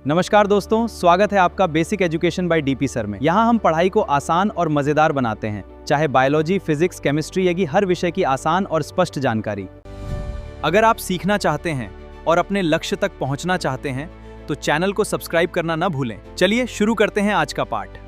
नमस्कार दोस्तों, स्वागत है आपका basic education by DP sir में। यहाँ हम पढ़ाई को आसान और मजेदार बनाते हैं, चाहे बायोलॉजी, फिजिक्स, केमिस्ट्री या हर विषय की आसान और स्पष्ट जानकारी। अगर आप सीखना चाहते हैं और अपने लक्ष्य तक पहुँचना चाहते हैं तो चैनल को सब्सक्राइब करना न भूलें। चलिए शुरू करते हैं आज का पाठ।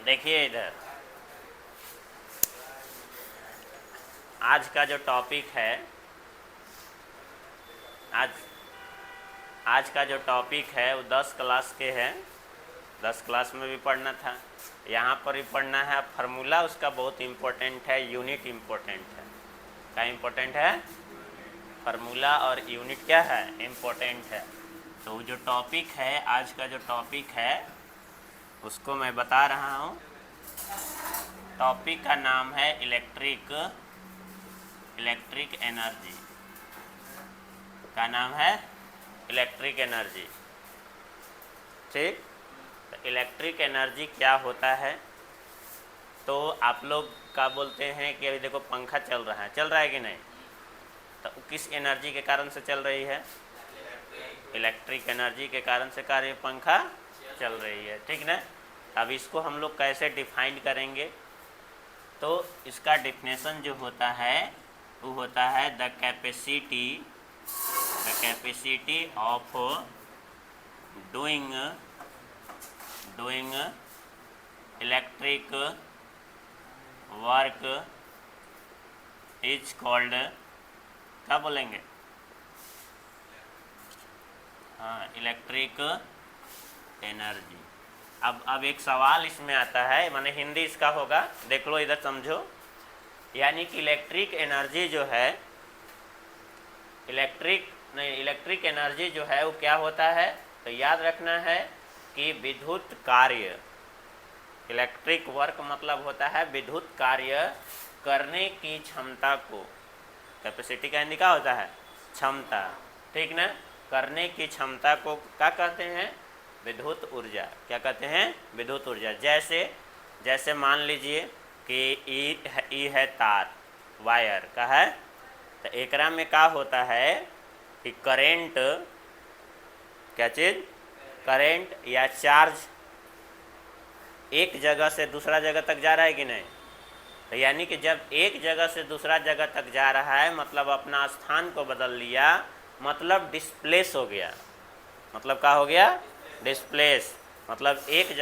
देखिए इधर आज का जो टॉपिक है, आज का जो टॉपिक है वो 10 क्लास के हैं। 10 क्लास में भी पढ़ना था, यहाँ पर भी पढ़ना है। फार्मूला उसका बहुत इम्पोर्टेंट है, यूनिट इम्पोर्टेंट है। क्या इम्पोर्टेंट है? फार्मूला और यूनिट क्या है? इम्पोर्टेंट है। तो जो टॉपिक है, आज का जो टॉपिक है उसको मैं बता रहा हूँ। टॉपिक का नाम है इलेक्ट्रिक एनर्जी। का नाम है इलेक्ट्रिक एनर्जी। ठीक, तो इलेक्ट्रिक एनर्जी क्या होता है? तो आप लोग क्या बोलते हैं कि अभी देखो पंखा चल रहा है कि नहीं? तो किस एनर्जी के कारण से चल रही है? इलेक्ट्रिक एनर्जी के कारण से कार्य पंखा चल रही है। ठीक ना? अब इसको हम लोग कैसे डिफाइन करेंगे? तो इसका डिफिनेशन जो होता है वो होता है the capacity of doing electric work is called, क्या बोलेंगे? हाँ, इलेक्ट्रिक एनर्जी। अब एक सवाल इसमें आता है, माने हिंदी इसका होगा, देख लो इधर समझो। यानी कि इलेक्ट्रिक एनर्जी जो है, इलेक्ट्रिक एनर्जी जो है वो क्या होता है? तो याद रखना है कि विद्युत कार्य, इलेक्ट्रिक वर्क मतलब होता है विद्युत कार्य करने की क्षमता को, कैपेसिटी का हिंदी क्या होता है? क्षमता। ठीक ना? करने की क्षमता को क्या कहते हैं? विद्युत ऊर्जा। क्या कहते हैं? विद्युत ऊर्जा। जैसे मान लीजिए कि ई है तार, वायर का है। तो एकरा में क्या होता है कि करेंट, क्या चीज़? करेंट या चार्ज एक जगह से दूसरा जगह तक जा रहा है कि नहीं? तो यानी कि जब एक जगह से दूसरा जगह तक जा रहा है मतलब अपना स्थान को बदल लिया, मतलब डिस्प्लेस हो गया। मतलब क्या हो गया? डिस्प्लेस। मतलब एक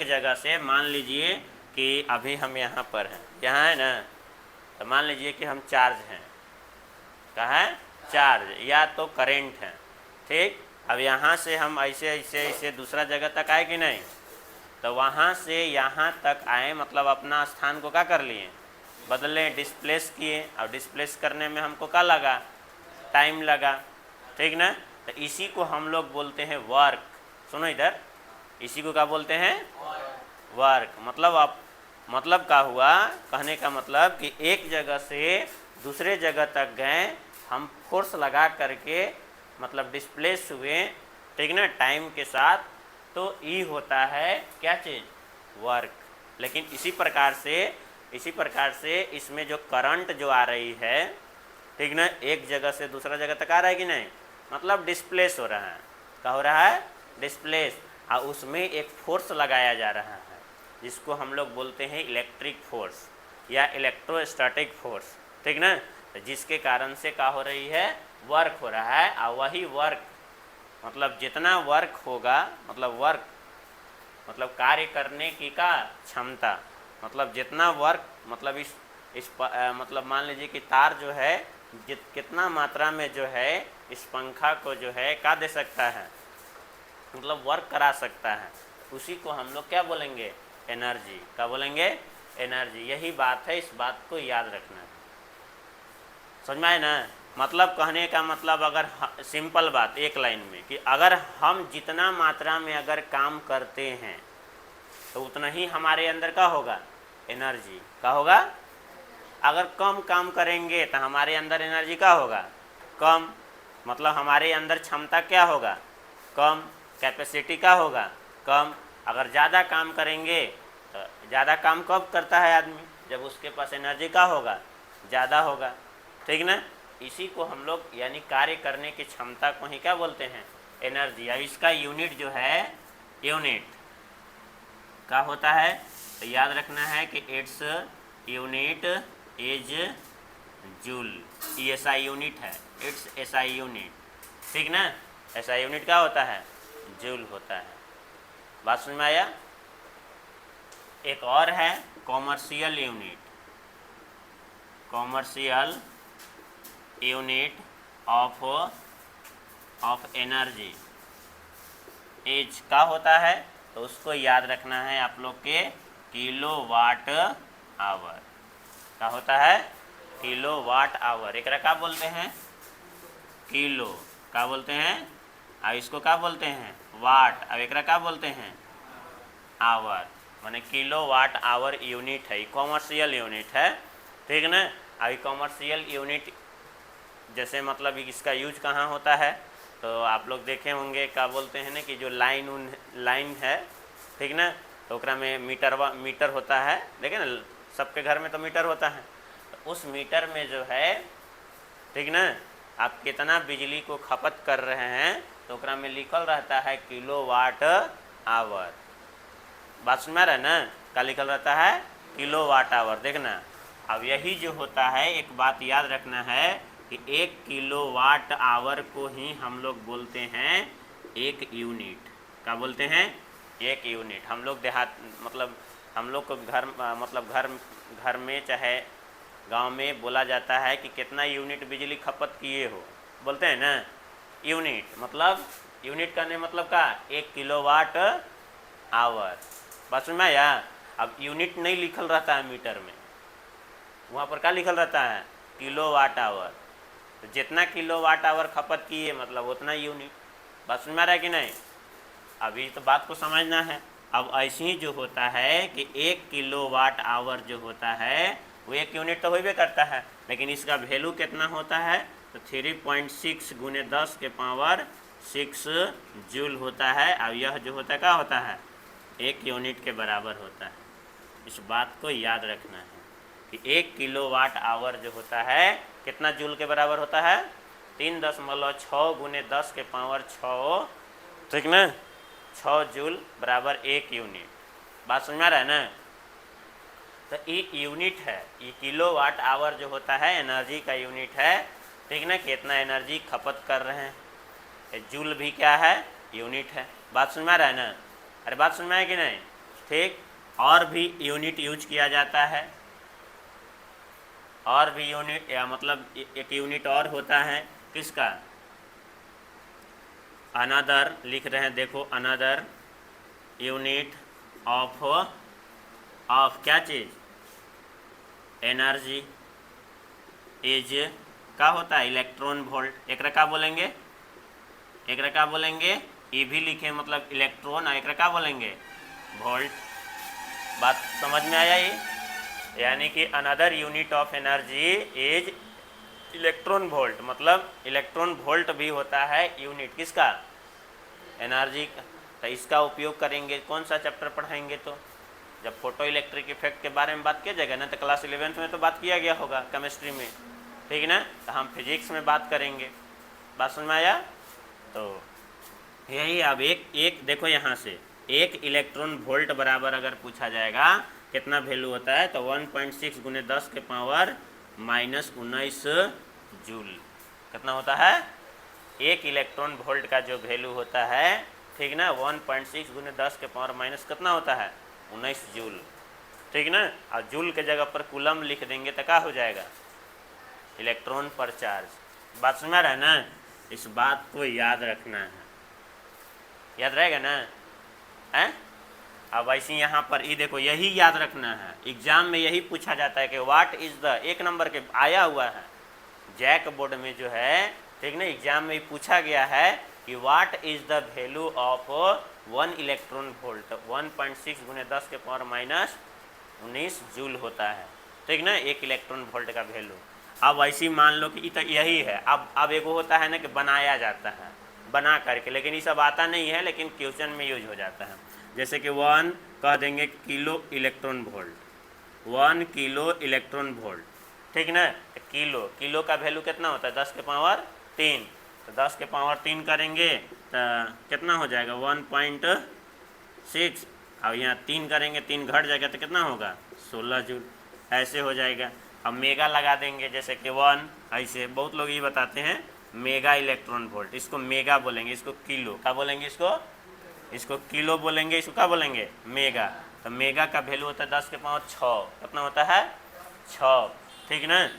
जगह से मान लीजिए कि अभी हम यहाँ पर हैं, यहाँ है ना, तो मान लीजिए कि हम चार्ज हैं। कहाँ है? चार्ज या तो करेंट है। ठीक, अब यहाँ से हम ऐसे दूसरा जगह तक आए कि नहीं? तो वहाँ से यहाँ तक आए मतलब अपना स्थान को क्या कर लिए? बदले, डिस्प्लेस किए। और डिस्प्लेस करने में हमको क्या लगा? टाइम लगा। ठीक ना? तो इसी को हम लोग बोलते हैं वर्क। सुनो इधर, इसी को क्या बोलते हैं? वर्क। मतलब क्या हुआ? कहने का मतलब कि एक जगह से दूसरे जगह तक गए, हम फोर्स लगा करके मतलब डिस्प्लेस हुए। ठीक ना? टाइम के साथ। तो ई होता है क्या चीज़? वर्क। लेकिन इसी प्रकार से इसमें जो करंट जो आ रही है, ठीक ना, एक जगह से दूसरा जगह तक आ रहा है कि नहीं? मतलब डिस्प्लेस हो रहा है। क्या हो रहा है? डिस्प्लेस। और उसमें एक फोर्स लगाया जा रहा है जिसको हम लोग बोलते हैं इलेक्ट्रिक फोर्स या इलेक्ट्रोस्टैटिक फोर्स। ठीक ना? तो जिसके कारण से क्या हो रही है? वर्क हो रहा है। और वही वर्क मतलब जितना वर्क होगा, मतलब कार्य करने की का क्षमता, मतलब जितना वर्क, मतलब मतलब मान लीजिए कि तार जो है कितना मात्रा में जो है इस पंखा को जो है क्या दे सकता है? मतलब वर्क करा सकता है। उसी को हम लोग क्या बोलेंगे? एनर्जी। क्या बोलेंगे? एनर्जी। यही बात है, इस बात को याद रखना। समझ में आए ना? मतलब कहने का मतलब अगर सिंपल बात एक लाइन में कि अगर हम जितना मात्रा में अगर काम करते हैं तो उतना ही हमारे अंदर का होगा, एनर्जी का होगा। अगर कम काम करेंगे तो हमारे अंदर एनर्जी का होगा, कम। मतलब हमारे अंदर क्षमता क्या होगा, कम। कैपेसिटी का होगा, कम। अगर ज़्यादा काम करेंगे तो ज़्यादा काम कब करता है आदमी, जब उसके पास एनर्जी का होगा, ज़्यादा होगा, ठीक ना। इसी को हम लोग यानी कार्य करने की क्षमता को ही क्या बोलते हैं, एनर्जी। अब इसका यूनिट जो है, यूनिट का होता है, तो याद रखना है कि इट्स यूनिट इज जूल। ये एसआई यूनिट है, इट्स एसआई यूनिट, ठीक ना। एसआई यूनिट क्या होता है, जूल होता है। बात समझ में आया। एक और है commercial unit, commercial unit of energy as का होता है, तो उसको याद रखना है आप लोग के किलोवाट आवर का होता है, किलोवाट आवर। एक क्या बोलते हैं, किलो का बोलते हैं, अब इसको क्या बोलते हैं, वाट। अब एक क्या बोलते हैं, आवर, माने किलोवाट आवर यूनिट है, कॉमर्शियल यूनिट है, ठीक ना। अभी कॉमर्शियल यूनिट जैसे मतलब इसका यूज कहाँ होता है, तो आप लोग देखे होंगे क्या बोलते हैं ना कि जो लाइन है, ठीक ना, तो ओकरा में मीटर होता है, देखे ना सबके घर में तो मीटर होता है। तो उस मीटर में जो है, ठीक ना, आप कितना बिजली को खपत कर रहे हैं तो ओकरा में लिखल रहता है किलोवाट आवर। बात सुन में रहा है ना, क्या लिखल रहता है, किलोवाट आवर। देखना अब यही जो होता है, एक बात याद रखना है कि 1 किलोवाट आवर को ही हम लोग बोलते हैं 1 यूनिट। क्या बोलते हैं, 1 यूनिट। हम लोग देहात मतलब हम लोग को घर में चाहे गांव में बोला जाता है कि कितना यूनिट बिजली खपत किए हो, बोलते हैं ना यूनिट। मतलब यूनिट करने मतलब का 1 किलोवाट आवर। बात समझ में आया। अब यूनिट नहीं लिखल रहता है मीटर में, वहाँ पर क्या लिखल रहता है, किलोवाट आवर। तो जितना किलोवाट आवर खपत किए मतलब उतना यूनिट। बात समझ में आ रहा है कि नहीं। अभी तो बात को समझना है। अब ऐसे ही जो होता है कि 1 किलोवाट आवर जो होता है वो 1 यूनिट तो होबे करता है, लेकिन इसका वैल्यू कितना होता है, तो 3.6 × 10 के पावर 6 जूल होता है। अब यह जो होता है क्या होता है, 1 यूनिट के बराबर होता है। इस बात को याद रखना है कि 1 किलोवाट आवर जो होता है कितना जूल के बराबर होता है, 3.6 × 10 के पावर 6, ठीक ना, 6 जूल बराबर 1 यूनिट। बात समझ में आ रहा है ना। तो ये यूनिट है, ये किलोवाट आवर जो होता है एनर्जी का यूनिट है, ठीक ना, कितना एनर्जी खपत कर रहे हैं। जूल भी क्या है, यूनिट है। बात समझ में आ रहा है ना। अरे बात समझ में आया कि नहीं, ठीक। और भी यूनिट यूज किया जाता है, और भी यूनिट या मतलब एक यूनिट और होता है किसका, अनदर लिख रहे हैं, देखो अनदर यूनिट ऑफ क्या चीज़, एनर्जी इज क्या होता है, इलेक्ट्रॉन वोल्ट। एक क्या बोलेंगे, एक क्या बोलेंगे, ई भी लिखे मतलब इलेक्ट्रॉन, और एक क्या बोलेंगे, वोल्ट। बात समझ में आया ये। यानी कि another unit of energy is electron volt, मतलब इलेक्ट्रॉन वोल्ट भी होता है यूनिट किसका, एनर्जी का। तो इसका उपयोग करेंगे कौन सा चैप्टर पढ़ाएंगे, तो जब फोटो इलेक्ट्रिक इफेक्ट के बारे में बात किया जाएगा ना, तो क्लास 11th में तो बात किया गया होगा केमिस्ट्री में, ठीक ना। तो हम फिजिक्स में बात करेंगे। बात समझ में आया। तो यही अब एक देखो यहाँ से 1 इलेक्ट्रॉन वोल्ट बराबर अगर पूछा जाएगा कितना वैल्यू होता है, तो 1.6 × 10 के पावर -19 जूल। कितना होता है, 1 इलेक्ट्रॉन वोल्ट का जो वैल्यू होता है, ठीक ना, 1.6 × 10 के पावर माइनस कितना होता है, 19 जूल, ठीक ना। और जूल के जगह पर कूलम लिख देंगे तो क्या हो जाएगा, इलेक्ट्रॉन पर चार्ज। बात समझ रहा है ना। इस बात को याद रखना है, याद रहेगा ना, है। अब ऐसे यहाँ पर ये देखो, यही याद रखना है, एग्जाम में यही पूछा जाता है कि व्हाट इज द, 1 नंबर के आया हुआ है, जैक बोर्ड में जो है, ठीक ना, एग्जाम में पूछा गया है कि what is the value of 1 electron volt, 1.6 गुने 10 के पावर माइनस 19 जूल होता है, ठीक ना, 1 इलेक्ट्रॉन वोल्ट का वैल्यू। अब ऐसी मान लो कि यही है। अब एगो होता है ना कि बनाया जाता है बना करके, लेकिन ये सब आता नहीं है, लेकिन क्वेश्चन में यूज हो जाता है। जैसे कि 1 कह देंगे kilo electron volt, 1 kilo electron volt, ठीक ना। किलो का वैल्यू कितना होता है, 10 के पावर 3, तो 10 के पावर 3 करेंगे तो कितना हो जाएगा 1.6, अब यहाँ 3 करेंगे 3 घट जाएगा तो कितना होगा 16 जूल, ऐसे हो जाएगा। अब मेगा लगा देंगे, जैसे कि 1, ऐसे बहुत लोग ये बताते हैं मेगा इलेक्ट्रॉन वोल्ट, इसको मेगा बोलेंगे, इसको किलो क्या बोलेंगे, इसको किलो बोलेंगे, इसको क्या बोलेंगे मेगा। तो मेगा का वैल्यू होता है 10 के पावर 6, कितना होता है 6, ठीक ना।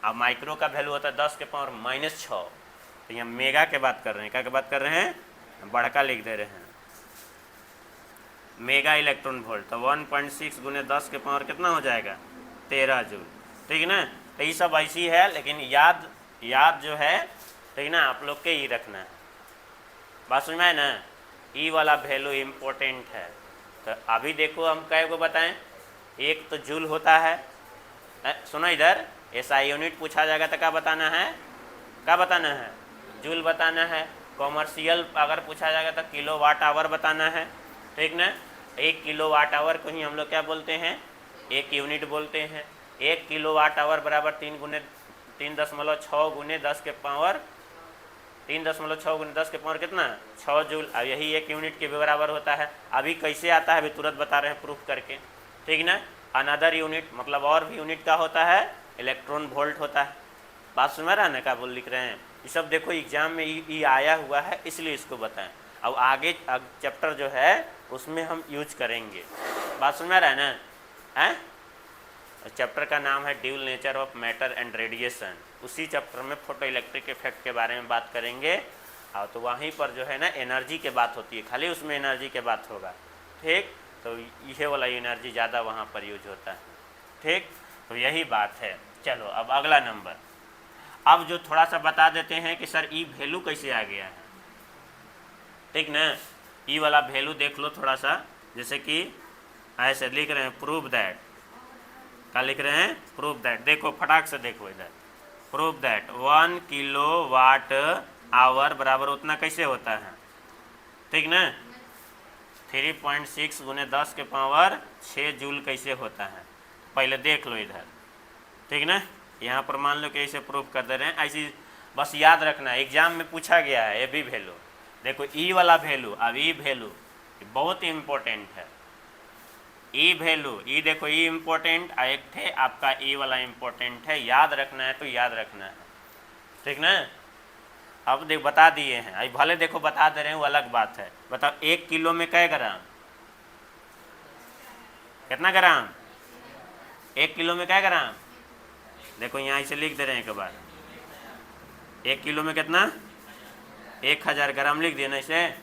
अब माइक्रो का वैल्यू होता है 10 के पावर -6, तो यहाँ मेगा के बात कर रहे हैं, क्या के बात कर रहे हैं, बड़का लिख दे रहे हैं मेगा इलेक्ट्रॉन वोल्ट। तो 1.6 गुने 10 के पावर कितना हो जाएगा 13 जूल, ठीक ना। तो ये सब ऐसी है, लेकिन याद जो है, ठीक ना, आप लोग के ही रखना है। बात समझ में आए ना, ई वाला वैल्यू इम्पोर्टेंट है। तो अभी देखो हम कै को बताएं, एक तो जूल होता है, सुनो इधर, एसआई यूनिट पूछा जाएगा तो क्या बताना है, जूल बताना है। कॉमर्शियल अगर पूछा जाएगा तो किलो वाट आवर बताना है, ठीक ना। 1 किलो वाट आवर को ही हम लोग क्या बोलते हैं, 1 यूनिट बोलते हैं। 1 किलो वाट आवर बराबर 3.6 गुने 10 के पावर 3.6 गुने 10 के पावर कितना 6 जूल। अब यही 1 यूनिट के बराबर होता है। अभी कैसे आता है अभी तुरंत बता रहे हैं प्रूफ करके, ठीक ना। अनदर यूनिट मतलब और भी यूनिट का होता है, इलेक्ट्रॉन वोल्ट होता है। बात सुन रहा है ना, क्या बोल लिख रहे हैं, ये सब देखो एग्जाम में ये आया हुआ है, इसलिए इसको बताएं। अब आगे चैप्टर जो है उसमें हम यूज करेंगे। बात सुन रहा है ना, हैं? चैप्टर का नाम है dual nature of matter and radiation. उसी चैप्टर में फोटो इलेक्ट्रिक इफेक्ट के बारे में बात करेंगे। और तो वहीं पर जो है ना एनर्जी के बात होती है, खाली उसमें एनर्जी के बात होगा, ठीक। तो ये वाला एनर्जी ज़्यादा वहाँ पर यूज होता है, ठीक। तो यही बात है। चलो अब अगला नंबर, अब जो थोड़ा सा बता देते हैं कि सर ई वैल्यू कैसे आ गया है, ठीक ना। ई वाला वैल्यू देख लो थोड़ा सा, जैसे कि ऐसे लिख रहे हैं प्रूव दैट, क्या लिख रहे हैं प्रूव दैट। देखो फटाक से देखो इधर, prove that 1 kilo watt hour बराबर उतना कैसे होता है, ठीक ना। 3.6 गुने 10 के पावर 6 जूल कैसे होता है, पहले देख लो इधर, ठीक ना। यहाँ पर मान लो कि ऐसे प्रूफ कर दे रहे हैं, ऐसी बस याद रखना है, एग्जाम में पूछा गया है ये भी वैल्यू। देखो ई वाला वैल्यू, अब ई वैल्यू बहुत इम्पोर्टेंट है। ई वैल्यू, ई देखो ई इम्पोर्टेंट, एक थे आपका ई वाला इम्पोर्टेंट है, याद रखना है तो याद रखना है, ठीक ना। अब देख बता दिए हैं, अभी भले देखो बता दे रहे हैं वो अलग बात है। बताओ 1 किलो में कै ग्राम, कितना ग्राम, 1 किलो में कै ग्राम। देखो यहाँ इसे लिख दे रहे हैं एक बार, 1 किलो में कितना 1000 ग्राम लिख दिए ना इसे।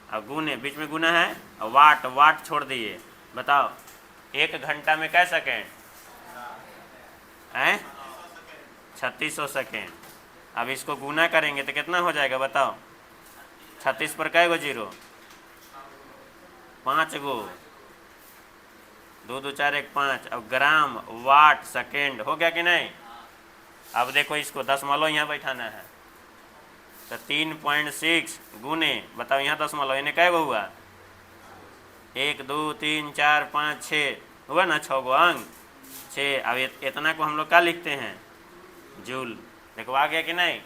अब गुने, बीच में गुना है, और वाट छोड़ दिए। बताओ 1 घंटा में कै सेकेंड हैं, 3600 सेकेंड। अब इसको गुना करेंगे तो कितना हो जाएगा बताओ, 36 पर कै गो जीरो, 5 गो, 2 2 4 1 5। अब ग्राम वाट सेकेंड हो गया कि नहीं। अब देखो इसको 10 मालो यहाँ बैठाना है, तो 3.6 गुने, बताओ यहाँ 10 मालो, इन्हें कै गो हुआ, 1 2 3 4 5 6 हुआ ना, 6 गो अंक 6। अब इतना को हम लोग क्या लिखते हैं जूल। देखो आ गया कि नहीं,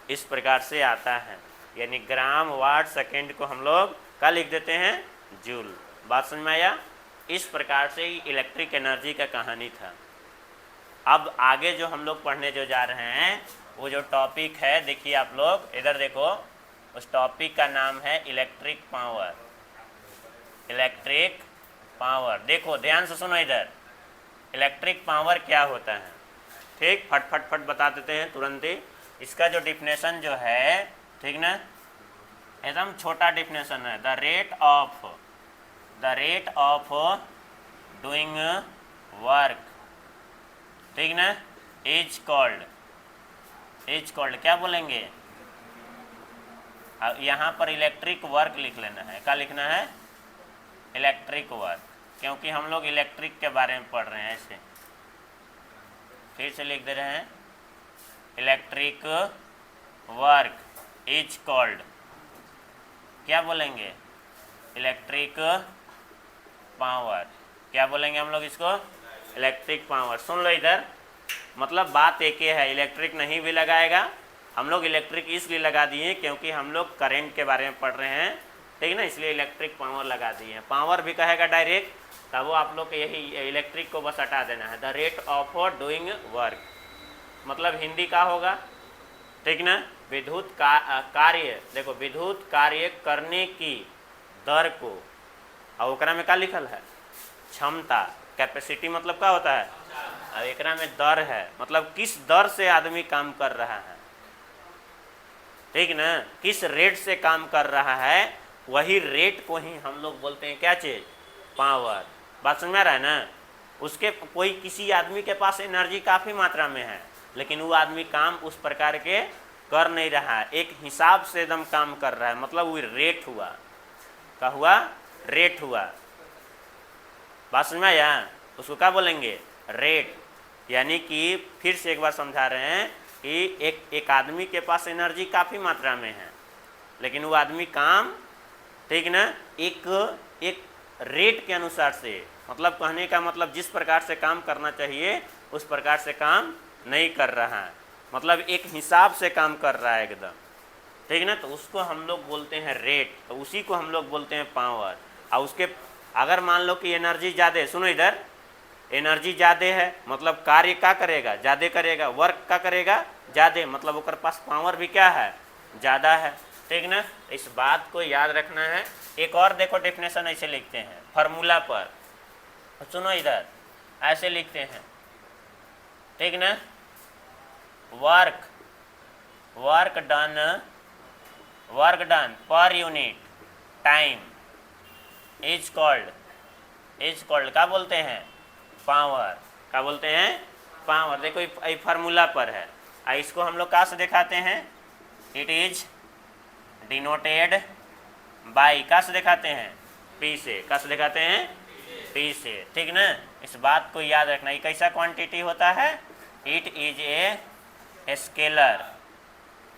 इस प्रकार से आता है, यानी ग्राम वाट सेकेंड को हम लोग क्या लिख देते हैं जूल। बात समझ में आया। इस प्रकार से इलेक्ट्रिक एनर्जी का कहानी था। अब आगे जो हम लोग पढ़ने जो जा रहे हैं वो जो टॉपिक है, देखिए आप लोग इधर देखो, उस टॉपिक का नाम है इलेक्ट्रिक पावर। इलेक्ट्रिक पावर, देखो ध्यान से सुनो इधर, इलेक्ट्रिक पावर क्या होता है, ठीक। फट बता देते हैं तुरंत ही। इसका जो डिफिनेशन जो है, ठीक ना, एकदम छोटा डिफिनेशन है। The rate of doing work, ठीक ना, इज कॉल्ड इज कॉल्ड क्या बोलेंगे, अब यहाँ पर इलेक्ट्रिक वर्क लिख लेना है। क्या लिखना है, इलेक्ट्रिक वर्क, क्योंकि हम लोग इलेक्ट्रिक के बारे में पढ़ रहे हैं। ऐसे फिर से लिख दे रहे हैं, इलेक्ट्रिक वर्क इज कॉल्ड क्या बोलेंगे, इलेक्ट्रिक पावर। क्या बोलेंगे हम लोग इसको, इलेक्ट्रिक पावर। सुन लो इधर, मतलब बात एक ही है, इलेक्ट्रिक नहीं भी लगाएगा। हम लोग इलेक्ट्रिक इसलिए लगा दिए क्योंकि हम लोग करंट के बारे में पढ़ रहे हैं, ठीक है ना, इसलिए इलेक्ट्रिक पावर लगा दिए हैं। पावर भी कहेगा डायरेक्ट, तब वो आप लोग यही इलेक्ट्रिक को बस हटा देना है। The rate of doing work, मतलब हिंदी का होगा, ठीक ना, विद्युत कार्य, देखो विद्युत कार्य करने की दर को, और ओकरा में क्या लिखल है, क्षमता, कैपेसिटी मतलब क्या होता है, और एकरा में दर है, मतलब किस दर से आदमी काम कर रहा है, ठीक ना, किस रेट से काम कर रहा है, वही रेट को ही हम लोग बोलते हैं क्या चीज, पावर। बात समझ में आ रहा है ना। उसके कोई किसी आदमी के पास एनर्जी काफ़ी मात्रा में है, लेकिन वो आदमी काम उस प्रकार के कर नहीं रहा है, एक हिसाब से एकदम काम कर रहा है, मतलब वो रेट हुआ, क्या हुआ, रेट हुआ। बात समझ में आया, उसको क्या बोलेंगे, रेट। यानी कि फिर से एक बार समझा रहे हैं कि एक आदमी के पास एनर्जी काफ़ी मात्रा में है, लेकिन वो आदमी काम, ठीक ना, एक रेट के अनुसार से, मतलब कहने का मतलब जिस प्रकार से काम करना चाहिए उस प्रकार से काम नहीं कर रहा है, मतलब एक हिसाब से काम कर रहा है एकदम, ठीक ना, तो उसको हम लोग बोलते हैं रेट, तो उसी को हम लोग बोलते हैं पावर। और उसके अगर मान लो कि एनर्जी ज़्यादा, सुनो इधर, एनर्जी ज़्यादा है मतलब कार्य क्या करेगा, ज़्यादा करेगा, वर्क क्या करेगा, ज़्यादा, मतलब उसके पास पावर भी क्या है, ज़्यादा है, ठीक ना। इस बात को याद रखना है। एक और देखो डेफिनेशन ऐसे लिखते हैं फार्मूला पर, सुनो इधर, ऐसे लिखते हैं, ठीक ना, work done per unit time is called क्या बोलते हैं, पावर। क्या बोलते हैं, पावर। देखो ये फार्मूला पर है, इसको हम लोग कहाँ से दिखाते हैं, इट इज डिनोटेड बाई, कहाँ से दिखाते हैं, पी से। कहाँ से दिखाते हैं, पी से, ठीक ना। इस बात को याद रखना, ये कैसा क्वांटिटी होता है, it is a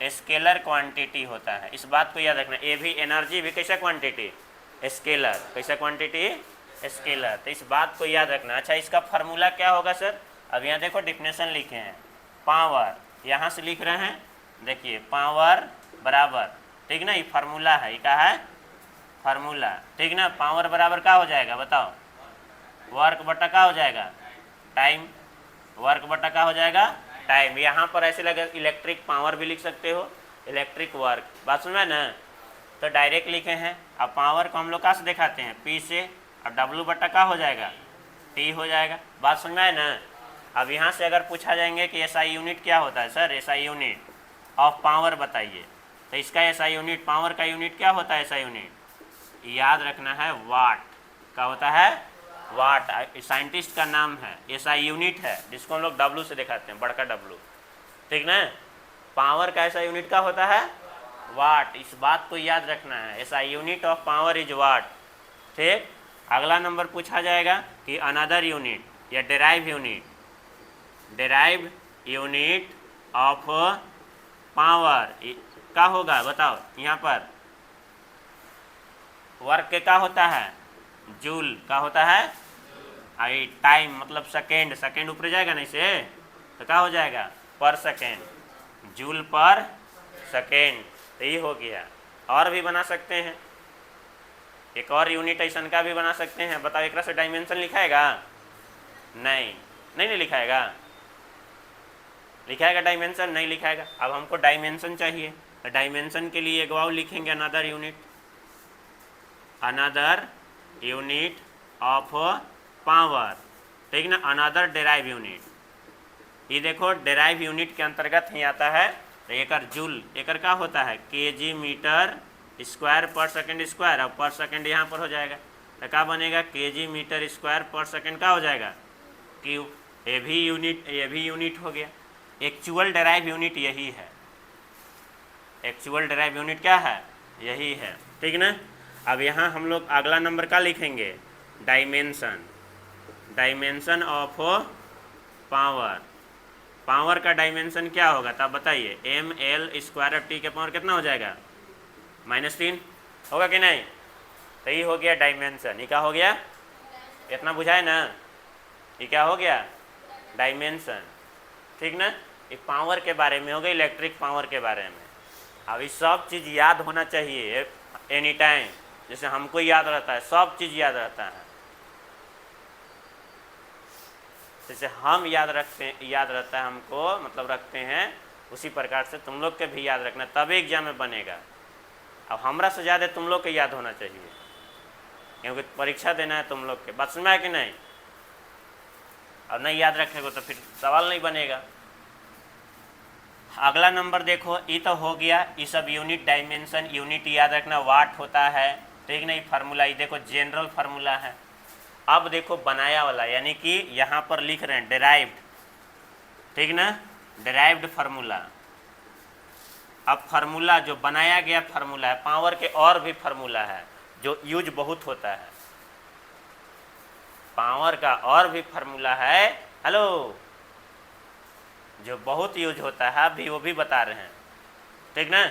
scalar quantity होता है। इस बात को याद रखना। ये भी एनर्जी भी कैसा क्वांटिटी, स्केलर। कैसा क्वांटिटी, स्केलर। तो इस बात को याद रखना। अच्छा, इसका फार्मूला क्या होगा सर, अब यहाँ देखो डिफिनेशन लिखे हैं, पावर, यहाँ से लिख रहे हैं, देखिए पावर बराबर, ठीक ना, ये फार्मूला है, ये क्या है, फार्मूला, ठीक ना। पावर बराबर क्या हो जाएगा बताओ, वर्क बटा क्या हो जाएगा, टाइम। वर्क बटा क्या हो जाएगा, टाइम। यहाँ पर ऐसे लगे इलेक्ट्रिक पावर भी लिख सकते हो, इलेक्ट्रिक वर्क। बात समझ में ना। तो डायरेक्ट लिखे हैं। अब पावर को हम लोग कहाँ से दिखाते हैं, पी से, और डब्लू बटा क्या हो जाएगा, टी हो जाएगा। बात समझ में आए ना। अब यहाँ से अगर पूछा जाएंगे कि एसआई यूनिट क्या होता है, sir SI unit of power बताइए, तो इसका एसआई यूनिट, पावर का यूनिट क्या होता है, एसआई यूनिट याद रखना है, वाट का होता है, वाट। साइंटिस्ट का नाम है, एसआई यूनिट है, जिसको हम लोग डब्लू से दिखाते हैं, बड़का डब्लू, ठीक ना। पावर का एसआई यूनिट क्या होता है, वाट। इस बात को याद रखना है, SI unit of power is what, ठीक। अगला नंबर पूछा जाएगा कि अनदर यूनिट या डेराइव यूनिट ऑफ पावर क्या होगा बताओ। यहाँ पर वर्क के क्या होता है, जूल का होता है, आई टाइम मतलब सेकेंड, सेकेंड ऊपर जाएगा नहीं से, तो क्या हो जाएगा, पर सेकेंड, जूल पर सेकेंड। तो ये हो गया। और भी बना सकते हैं, एक और यूनिट ऐसा का भी बना सकते हैं। बताओ एक से डायमेंशन लिखाएगा, नहीं लिखाएगा, लिखाएगा डायमेंशन, नहीं लिखाएगा। अब हमको डायमेंशन चाहिए, तो डायमेंशन के लिए एक और लिखेंगे, अनदर यूनिट ऑफ पावर, ठीक ना, अनदर डेराइव यूनिट। ये देखो डेराइव यूनिट के अंतर्गत ही आता है। तो एकर जूल, एकर क्या होता है, केजी मीटर स्क्वायर पर सेकंड स्क्वायर, और पर सेकंड यहाँ पर हो जाएगा, तो क्या बनेगा, केजी मीटर स्क्वायर पर सेकंड क्या हो जाएगा, क्यूब। ये भी यूनिट हो गया। एक्चुअल डेराइव यूनिट यही है, एक्चुअल डेराइव यूनिट क्या है, यही है, ठीक ना। अब यहाँ हम लोग अगला नंबर का लिखेंगे, dimension, dimension of power, power का डायमेंशन क्या होगा तब बताइए, एम एल स्क्वायर टी के पावर कितना हो जाएगा, -3 होगा कि नहीं। तो ये हो गया डायमेंशन, ये क्या हो गया, इतना बुझाए ना, ये क्या हो गया, डायमेंशन, ठीक ना। ये पावर के बारे में हो गया, इलेक्ट्रिक पावर के बारे में। अब ये सब चीज़ याद होना चाहिए एनी टाइम, जैसे हमको याद रहता है, सब चीज़ याद रहता है, जैसे हम याद रखते हैं, याद रहता है हमको, मतलब रखते हैं, उसी प्रकार से तुम लोग के भी याद रखना, तभी एग्जाम में बनेगा। अब हमरा से ज़्यादा तुम लोग के याद होना चाहिए, क्योंकि परीक्षा देना है तुम लोग के, बात समझ में आया कि नहीं। और नहीं याद रखेगा तो फिर सवाल नहीं बनेगा। अगला नंबर देखो, ये तो हो गया, ये सब यूनिट, डायमेंशन, यूनिट याद रखना, वाट होता है, ठीक नहीं। फार्मूला ये देखो जनरल फार्मूला है। अब देखो बनाया वाला, यानी कि यहाँ पर लिख रहे हैं डेराइव्ड, ठीक ना, डेराइव्ड फार्मूला। अब फार्मूला जो बनाया गया फार्मूला है, पावर के और भी फार्मूला है जो यूज बहुत होता है, पावर का और भी फार्मूला है, हेलो, जो बहुत यूज होता है, अभी वो भी बता रहे हैं, ठीक ना।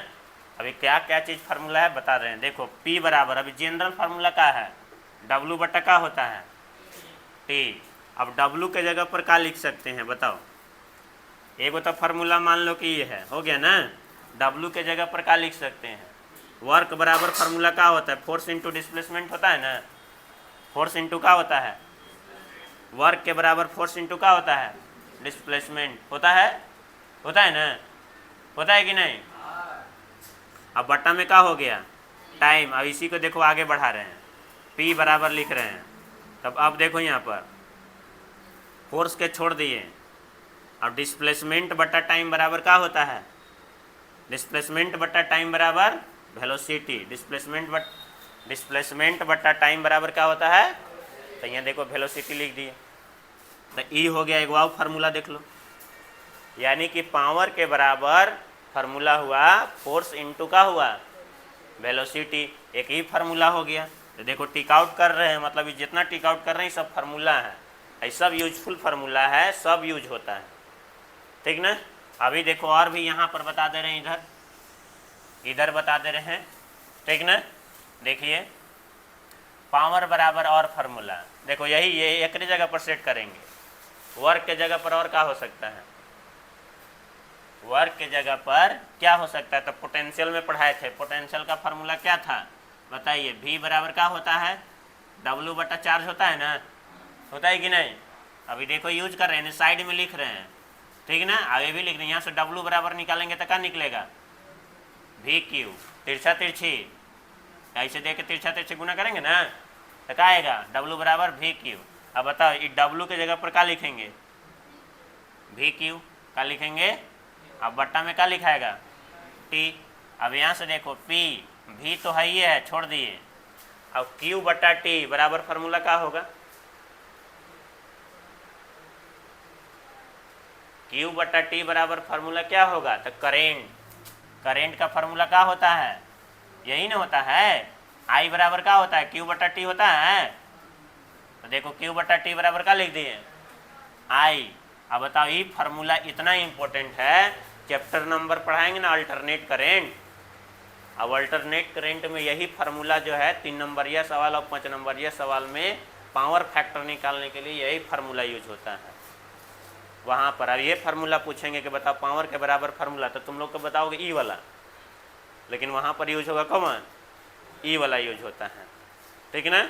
अभी क्या क्या चीज़ फार्मूला है बता रहे हैं। देखो P बराबर, अभी जनरल फार्मूला क्या है, W बटा क्या होता है, T। अब W के जगह पर क्या लिख सकते हैं बताओ, एक तो फार्मूला मान लो कि ये है, हो गया ना। W के जगह पर क्या लिख सकते हैं, वर्क बराबर फार्मूला क्या होता है, फोर्स इंटू डिस्प्लेसमेंट होता है ना, फोर्स इंटू क्या होता है, वर्क के बराबर फोर्स इंटू क्या होता है, डिस्प्लेसमेंट होता है ना, होता है कि नहीं। अब बट्टा में क्या हो गया, टाइम। अब इसी को देखो आगे बढ़ा रहे हैं, P बराबर लिख रहे हैं। तब अब देखो यहाँ पर फोर्स के छोड़ दिए, अब डिस्प्लेसमेंट बट्टा टाइम बराबर क्या होता है, डिस्प्लेसमेंट बट्टा टाइम बराबर वेलोसिटी, डिस्प्लेसमेंट बट्टा टाइम बराबर क्या होता है, तो यहाँ देखो वेलोसिटी लिख दिए। तो ई हो गया, एक वाव फार्मूला देख लो, यानी कि पावर के बराबर फार्मूला हुआ फोर्स इंटू का हुआ वेलोसिटी, एक ही फार्मूला हो गया। तो देखो टिक आउट कर रहे हैं, मतलब ये जितना टिक आउट कर रहे हैं सब फार्मूला है, ये सब यूजफुल फार्मूला है, सब यूज होता है, ठीक ना। अभी देखो और भी यहाँ पर बता दे रहे हैं, इधर बता दे रहे हैं, ठीक ना। देखिए पावर बराबर और फार्मूला, देखो यही ये एक जगह पर सेट करेंगे, वर्क के जगह पर और क्या हो सकता है, वर्क के जगह पर क्या हो सकता है, तो पोटेंशियल में पढ़ाए थे, पोटेंशियल का फार्मूला क्या था बताइए, V बराबर क्या होता है, W बटा चार्ज होता है ना, होता है कि नहीं। अभी देखो यूज कर रहे हैं, साइड में लिख रहे हैं, ठीक ना, आगे भी लिख रहे हैं। यहाँ से W बराबर निकालेंगे तो क्या निकलेगा, VQ, तिरछा तिरछी, ऐसे देख के तिरछा तिरछी गुना करेंगे ना तो क्या आएगा, W बराबर VQ। अब बताओ ये W के जगह पर क्या लिखेंगे, VQ क्या लिखेंगे, अब बट्टा में क्या लिखाएगा, T। अब यहाँ से देखो P, V तो है ही है, छोड़ दिए, अब Q बट्टा T बराबर फार्मूला क्या होगा, Q बट्टा T बराबर फार्मूला क्या होगा, तो करेंट, करेंट का फार्मूला क्या होता है, यही ना होता है, I बराबर क्या होता है, Q बटा T होता है। तो देखो Q बटा T बराबर क्या लिख दिए, I। अब बताओ ये फार्मूला इतना इम्पोर्टेंट है, चैप्टर नंबर पढ़ाएंगे ना अल्टरनेट करेंट, अब अल्टरनेट करेंट में यही फार्मूला जो है 3 नंबरिया सवाल और 5 नंबरिया सवाल में पावर फैक्टर निकालने के लिए यही फार्मूला यूज होता है वहाँ पर। अब ये फार्मूला पूछेंगे कि बताओ पावर के बराबर फार्मूला, तो तुम लोग को बताओगे ई वाला, लेकिन वहाँ पर यूज होगा कौन, ई वाला यूज होता है, ठीक ना।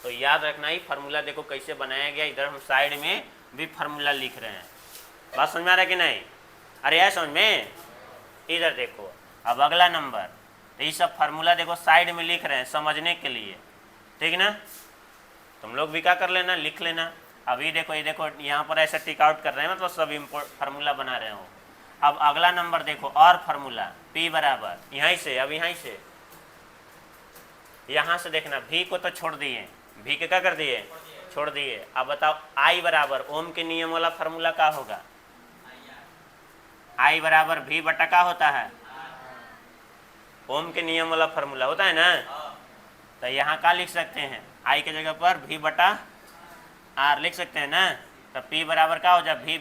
तो याद रखना ही फार्मूला देखो कैसे बनाया गया, इधर हम साइड में भी फार्मूला लिख रहे हैं, बात समझ में आ रहा है कि नहीं, अरे यार समझ में। इधर देखो अब अगला नंबर, तो ये सब फार्मूला देखो साइड में लिख रहे हैं समझने के लिए, ठीक ना। तुम लोग भी क्या कर लेना, लिख लेना। अभी देखो ये देखो यहाँ पर ऐसा टिक आउट कर रहे हैं, मतलब सब फार्मूला बना रहे हो। अब अगला नंबर देखो और फार्मूला, P बराबर यहीं से, अब यहीं से यहाँ से देखना, V को तो छोड़ दिए, V के क्या कर दिए, छोड़ दिए। अब बताओ I बराबर ओम के नियम वाला फार्मूला क्या होगा, आई बराबर भी बटा का होता है, ओम के नियम वाला फार्मूला होता है ना। तो यहाँ का लिख सकते हैं, आई के जगह पर भी बटा आर लिख सकते हैं ना। तो पी बराबर का हो जाए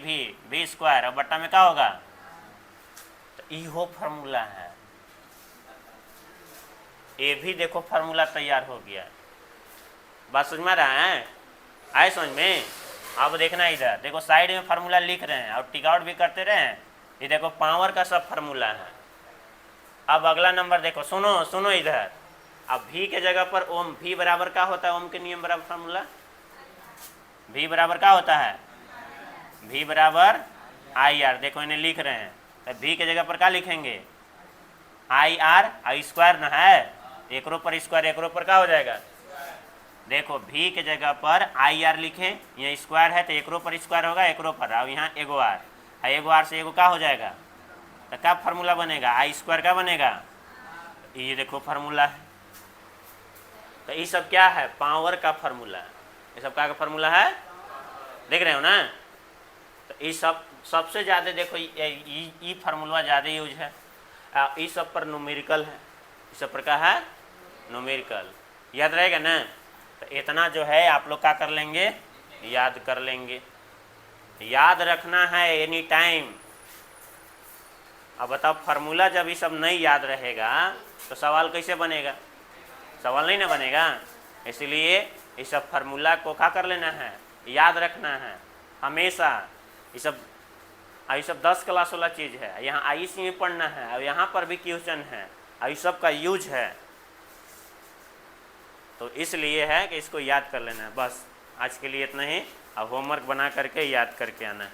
भी स्क्वायर, और बटा में क्या होगा, तो इहो फार्मूला है। ये भी देखो फार्मूला तैयार हो गया। बात समझ में रहा है, आए समझ में। अब देखना इधर देखो, साइड में फार्मूला लिख रहे हैं और टिक आउट भी करते रहे। ये देखो पावर का सब फार्मूला है। अब अगला नंबर देखो, सुनो सुनो इधर। अब भी के जगह पर ओम, भी बराबर का होता है, ओम के नियम बराबर फार्मूला, भी बराबर का होता है, भी बराबर आई आर। देखो इन्हें लिख रहे हैं, तो भी के जगह पर क्या लिखेंगे, आई आर, आई स्क्वायर ना है, एक रो पर स्क्वायर, एक रो पर क्या हो जाएगा। देखो भी के जगह पर आई आर लिखें, यहाँ स्क्वायर है तो एक रो पर स्क्वायर होगा, एक रो पर, अब यहाँ एगो आर, एगो आर से एगो क्या हो जाएगा, तो क्या फार्मूला बनेगा, आई स्क्वायर का बनेगा। ये देखो फार्मूला है। तो ये सब क्या है, पावर का फार्मूला। ये सब क्या का फार्मूला है, देख रहे हो ना। तो ये सब सबसे ज़्यादा देखो ये फार्मूला ज़्यादा यूज है। ये सब पर न्यूमेरिकल है, इस सब पर क्या है, न्यूमेरिकल। याद रहेगा ना। तो इतना जो है आप लोग क्या कर लेंगे, याद कर लेंगे। याद रखना है एनी टाइम। अब बताओ फार्मूला जब ये सब नहीं याद रहेगा तो सवाल कैसे बनेगा, सवाल नहीं ना बनेगा। इसलिए ये सब फार्मूला को क्या कर लेना है, याद रखना है हमेशा। ये सब 10 क्लास वाला चीज़ है, यहाँ आईसी में पढ़ना है, और यहाँ पर भी क्वेश्चन है, और ये सब का यूज है। तो इसलिए है कि इसको याद कर लेना है। बस आज के लिए इतना ही। अब होमवर्क बना करके याद करके आना है।